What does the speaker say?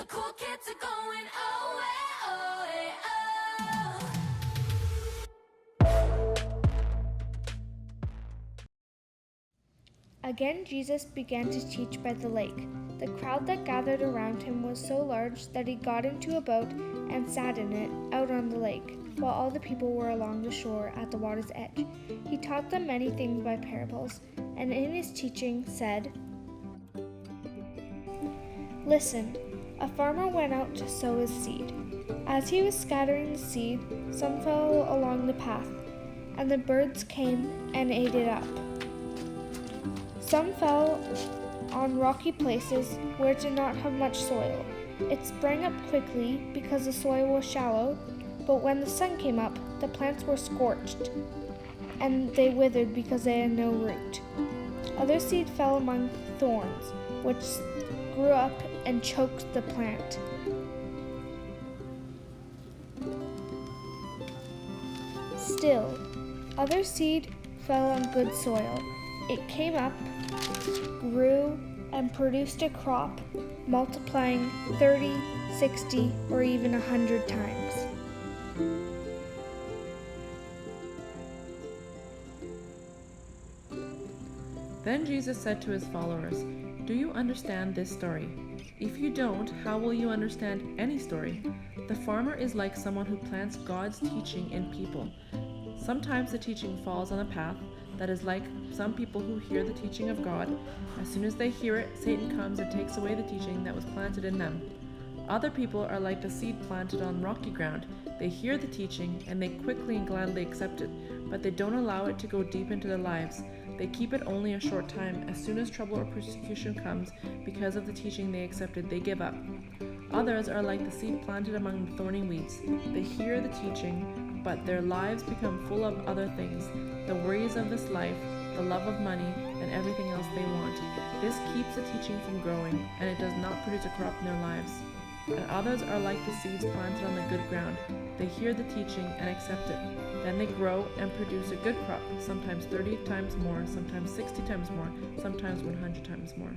The cool kids are going oh, eh, oh. Again Jesus began to teach by the lake. The crowd that gathered around him was so large that he got into a boat and sat in it out on the lake, while all the people were along the shore at the water's edge. He taught them many things by parables, and in his teaching said, "Listen, a farmer went out to sow his seed. As he was scattering the seed, some fell along the path, and the birds came and ate it up. Some fell on rocky places where it did not have much soil. It sprang up quickly because the soil was shallow, but when the sun came up, the plants were scorched, and they withered because they had no root. Other seed fell among thorns, which grew up and choked the plant. Still, other seed fell on good soil. It came up, grew, and produced a crop, multiplying 30, 60, or even 100 times." Then Jesus said to his followers, "Do you understand this story? If you don't, how will you understand any story? The farmer is like someone who plants God's teaching in people. Sometimes the teaching falls on a path that is like some people who hear the teaching of God. As soon as they hear it, Satan comes and takes away the teaching that was planted in them. Other people are like the seed planted on rocky ground. They hear the teaching and they quickly and gladly accept it, but they don't allow it to go deep into their lives. They keep it only a short time. As soon as trouble or persecution comes because of the teaching they accepted, they give up. Others are like the seed planted among the thorny weeds. They hear the teaching, but their lives become full of other things, the worries of this life, the love of money, and everything else they want. This keeps the teaching from growing, and it does not produce a crop in their lives. And others are like the seeds planted on the good ground. They hear the teaching and accept it. Then they grow and produce a good crop, sometimes 30 times more, sometimes 60 times more, sometimes 100 times more."